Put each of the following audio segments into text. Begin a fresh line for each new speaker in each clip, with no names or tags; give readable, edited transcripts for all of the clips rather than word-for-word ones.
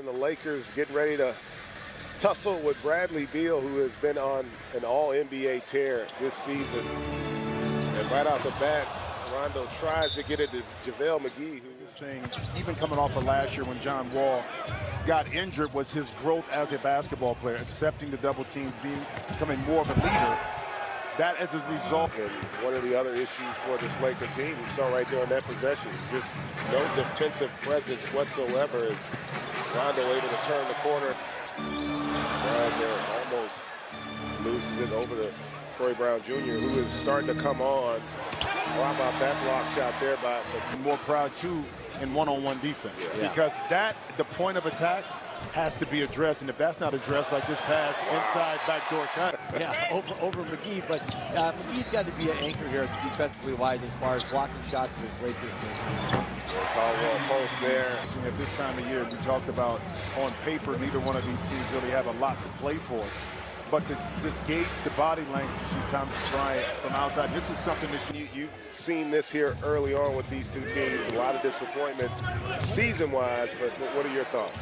and the Lakers getting ready to tussle with Bradley Beal, who has been on an all-NBA tear this season. And right off the bat, Rondo tries to get it to JaVale McGee.
This thing, even coming off of last year when John Wall got injured, was his growth as a basketball player, accepting the double teams, becoming more of a leader. That as a result.
And one of the other issues for this Laker team, you saw right there on that possession, just no defensive presence whatsoever as Rondo able to turn the corner. Rondo almost loses it over to Troy Brown Jr., who is starting to come on. How about that block shot there by
more proud too in one-on-one defense, because the point of attack has to be addressed, and if that's not addressed, like this pass inside backdoor cut.
Yeah, over McGee, but McGee's got to be an anchor here defensively wise as far as blocking shots for this Lakers team.
Caldwell Pope there.
At this time of year, we talked about on paper, neither one of these teams really have a lot to play for. But to just gauge the body language, you see Thomas Bryant from outside. This is something that
you've seen this here early on with these two teams. A lot of disappointment season-wise, but what are your thoughts?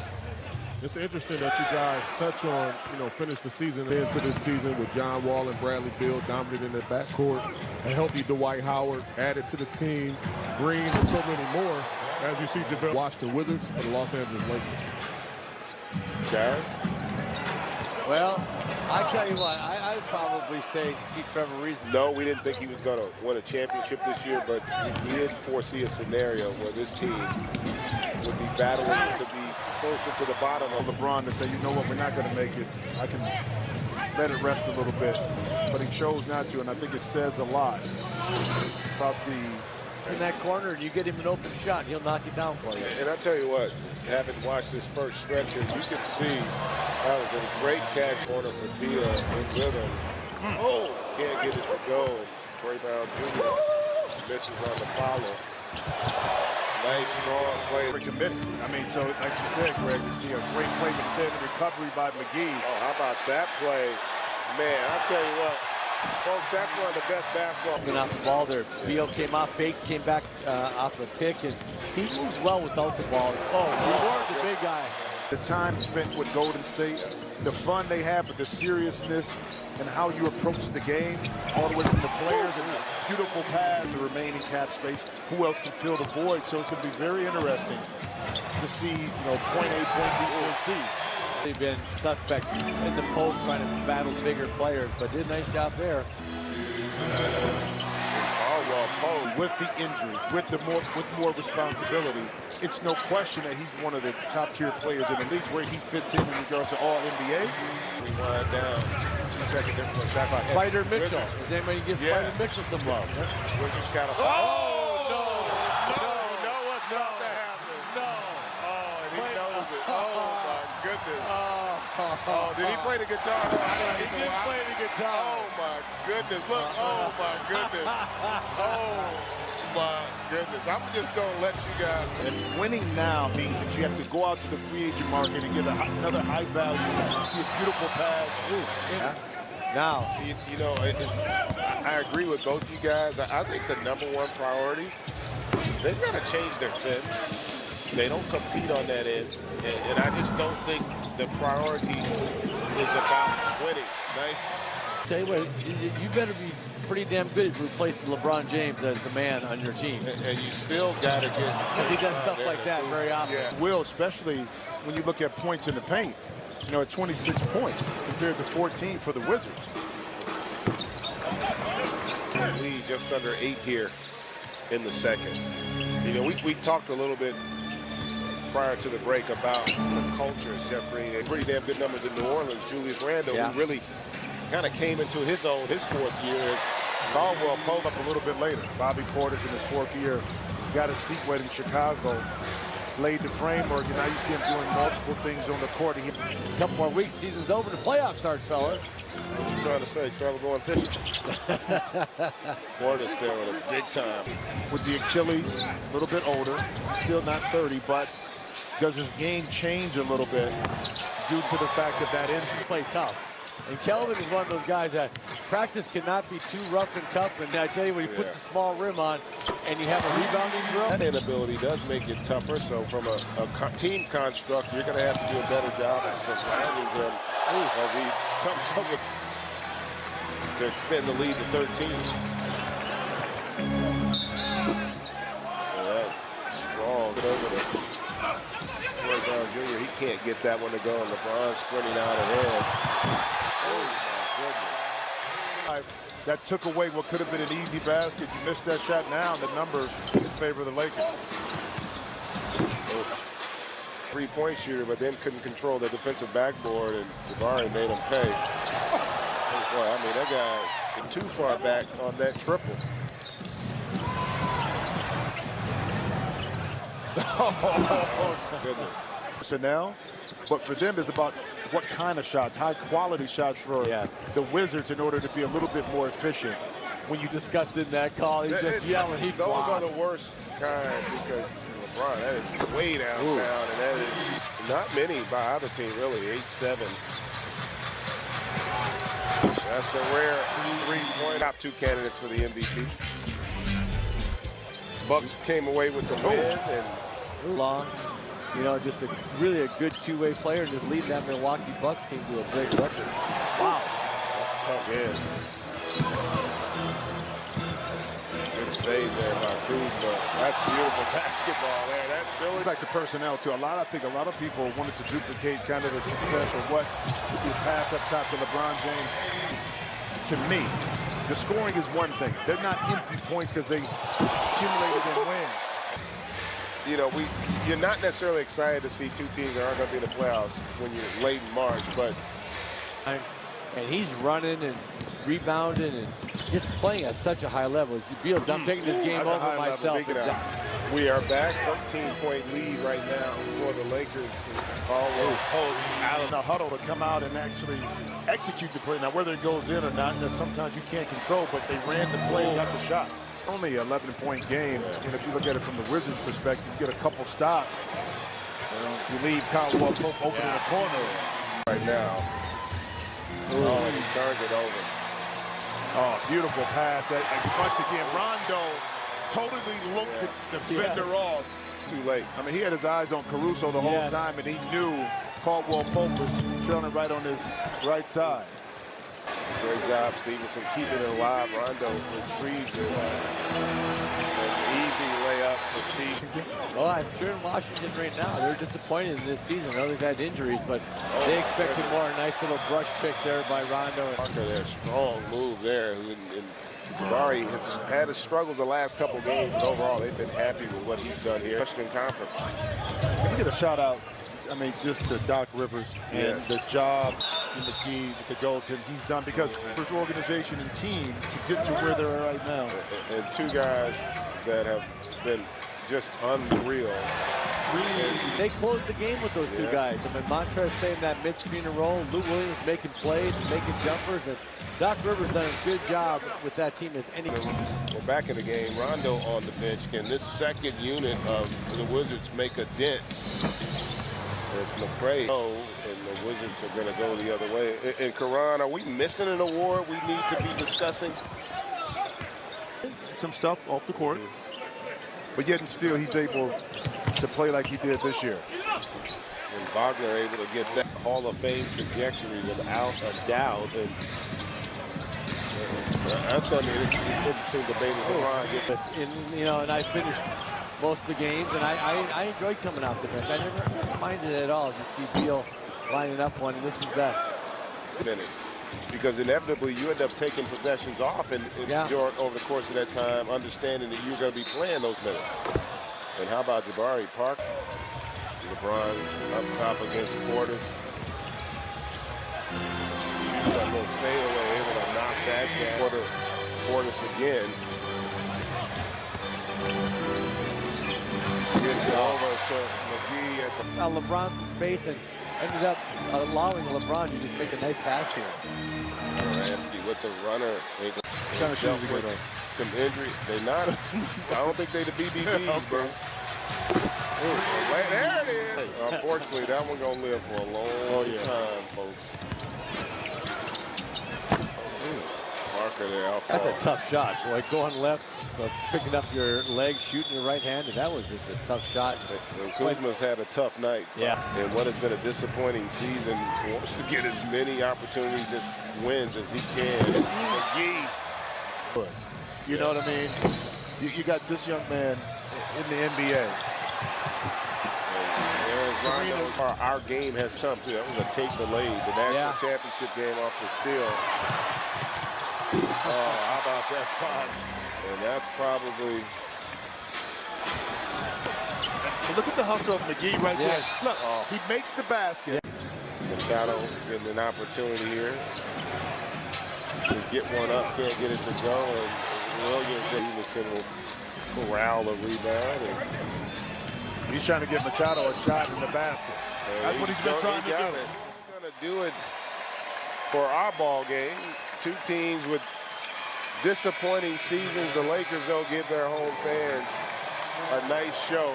It's interesting that you guys touch on, finish the season into this season with John Wall and Bradley Beal dominant in the backcourt, a healthy Dwight Howard added to the team, Green, and so many more. As you see, JaVale watch the Wizards for the Los Angeles Lakers.
Chaz?
Well, I tell you what, I'd probably say see Trevor Reeves.
No, we didn't think he was going to win a championship this year, but we didn't foresee a scenario where this team would be battling to be closer to the bottom of
LeBron to say, you know what, we're not going to make it. I can let it rest a little bit. But he chose not to, and I think it says a lot about
in that corner, and you get him an open shot, and he'll knock it down for you.
And I tell you what, having watched this first stretch here, you can see that was a great catch corner for Beal in rhythm. Oh, can't get it to go. And Troy Brown Jr. misses on the follow. Nice, strong play.
We're committed. I mean, so like you said, Greg, you see a great play, but then the recovery by McGee.
Oh, how about that play? Man, I'll tell you what, folks, that's one of the best basketball.
Coming off the ball there. Beal came off, fake, came back off the pick, and he moves well without the ball. Oh, he warned the big guy.
The time spent with Golden State, the fun they have, but the seriousness and how you approach the game, all the way from the players and the beautiful pass, the remaining cap space, who else can fill the void? So it's going to be very interesting to see, point A, point B, point C.
They've been suspect in the post trying to battle bigger players, but did a nice job there.
With the injuries, with more responsibility, it's no question that he's one of the top-tier players in the league. Where he fits in regards to all NBA.
Rewind down. 2-second difference.
Spider Mitchell. Does anybody give Spider Mitchell some love?
Wizards got a
foul.
No, what's about to happen?
No.
Oh, and he knows it. Oh, my goodness. Oh, did he play the guitar?
He did play the guitar.
Oh, my goodness. Look, oh, my goodness. Oh, my goodness. I'm just going to let you guys.
And winning now means that you have to go out to the free agent market and get another high value. See a beautiful pass.
Now,
I agree with both you guys. I think the #1 priority, they've got to change their fit. They don't compete on that end. And I just don't think the priority is about winning. Nice.
Tell you what, you better be pretty damn good at replacing LeBron James as the man on your team.
And you still got to get...
He does stuff like that very often.
Yeah.
Will, especially when you look at points in the paint. At 26 points compared to 14 for the Wizards.
Lead just under 8 here in the second. We talked a little bit prior to the break about the culture, Jeff Green. Pretty damn good numbers in New Orleans. Julius Randle, who really kind of came into his own his 4th year, as
Caldwell pulled up a little bit later. Bobby Portis in his 4th year got his feet wet in Chicago, laid the framework, and now you see him doing multiple things on the court.
A couple more weeks, season's over, the playoff starts, fella.
What you trying to say? Trevor going fishing? Portis there with a big time.
With the Achilles, a little bit older, still not 30, but does his game change a little bit due to the fact of that injury?
Play tough. And Kelvin is one of those guys that practice cannot be too rough and tough. And I tell you, when he puts a small rim on, and you have a rebounding drill.
That inability does make it tougher. So from a team construct, you're going to have to do a better job of surrounding them as he comes up with to extend the lead to 13. Strong over to Troy Brown Jr. He can't get that one to go, and LeBron sprinting out ahead. Oh my goodness.
That took away what could have been an easy basket. You missed that shot now, the numbers in favor of the Lakers.
Three-point shooter, but then couldn't control the defensive backboard, and Jabari made him pay. Oh boy, I mean, that guy too far back on that triple. Oh, goodness.
So now, but for them, it's about what kind of shots, high-quality shots for the Wizards in order to be a little bit more efficient.
When you discussed in that call, he's just yelling. He
those are the worst kind because LeBron, that is way downtown, and that is not many by either team, really. 8-7. That's a rare three-point. Top two candidates for the MVP. Bucks came away with the win, and
long. You know, just really a good two-way player, and just leading that Milwaukee Bucks team to a big record. Wow.
That's tough in. Good save there by Kuzma. That's beautiful basketball there. That's really
back to personnel too. I think a lot of people wanted to duplicate kind of the success or what the pass up top to LeBron James. To me, the scoring is one thing. They're not empty points because they accumulated in wins.
You know, you're not necessarily excited to see two teams that aren't going to be in the playoffs when you're late in March, but
and he's running and rebounding and just playing at such a high level. Beals, I'm taking this game over myself.
We are back, 13-point lead right now for the Lakers. Caldwell
out of the huddle to come out and actually execute the play. Now, whether it goes in or not, that sometimes you can't control, but they ran the play and got the shot. Only an 11-point game, and if you look at it from the Wizards' perspective, you get a couple stops. You leave Caldwell Pope open in the corner.
Right now. Oh, and he turns it over.
Oh, beautiful pass. Once again, Rondo totally looked the defender off.
Too late.
I mean, he had his eyes on Caruso the whole time, and he knew Caldwell Pope was trailing right on his right side.
Great job, Stevenson, keeping it alive. Rondo retrieves it. An easy layup for Stevenson.
Well, I'm sure in Washington right now, they're disappointed in this season. I know they've had injuries, but they expected more. A nice little brush pick there by Rondo.
Parker there, strong move there. And Jabari has had his struggles the last couple games, but overall they've been happy with what he's done here. Western Conference.
Let me get a shout out. I mean, just to Doc Rivers and the job in the key with the goaltend he's done, because his organization and team to get to where they're at right now.
And two guys that have been just unreal.
They closed the game with those two guys. I mean, Montrezl saving that mid-screen and roll, Lou Williams making plays and making jumpers, and Doc Rivers done a good job with that team as any.
We're back in the game. Rondo on the bench. Can this second unit of the Wizards make a dent? There's McCray, and the Wizards are going to go the other way. And Karan, are we missing an award we need to be discussing?
Some stuff off the court, but yet and still he's able to play like he did this year.
And Wagner able to get that Hall of Fame trajectory without a doubt. And that's going to be an interesting debate as LeBron gets it.
And I finished most of the games, and I enjoyed coming off the bench. I never minded it at all to see Beal lining up one, and this is that.
Minutes. Because inevitably you end up taking possessions off and over the course of that time, understanding that you're going to be playing those minutes. And how about Jabari Parker? LeBron up top against Portis. Shoots that little fadeaway, able to knock that down. Portis again. Gets it over to McGee at the...
LeBron's in space and ended up allowing LeBron to just make a nice pass here.
Ransky with the runner. They
Kind of shoes again, though.
Some injury. They're not. I don't think they're the BBBs, bro. There it is. Unfortunately, that one's going to live for a long time, folks. marker there.
That's a tough shot, boy. Going left, picking up your leg, shooting your right hand, and that was just a tough shot.
And Kuzma's had a tough night.
Yeah.
And what has been a disappointing season, wants to get as many opportunities and wins as he can. McGee.
You know what I mean? You got this young man in the NBA.
Our game has come to. That was a take the lead. The national championship game off the steal. Oh, how about that fun? And that's probably.
But look at the hustle of McGee right there. Look, he makes the basket.
Machado getting an opportunity here to get one up, can't get it to go, and Williams will corral a rebound. And
he's trying to get Machado a shot in the basket. That's what he's been trying to do.
He's going to do it for our ball game. Two teams with disappointing seasons. The Lakers don't give their home fans a nice show.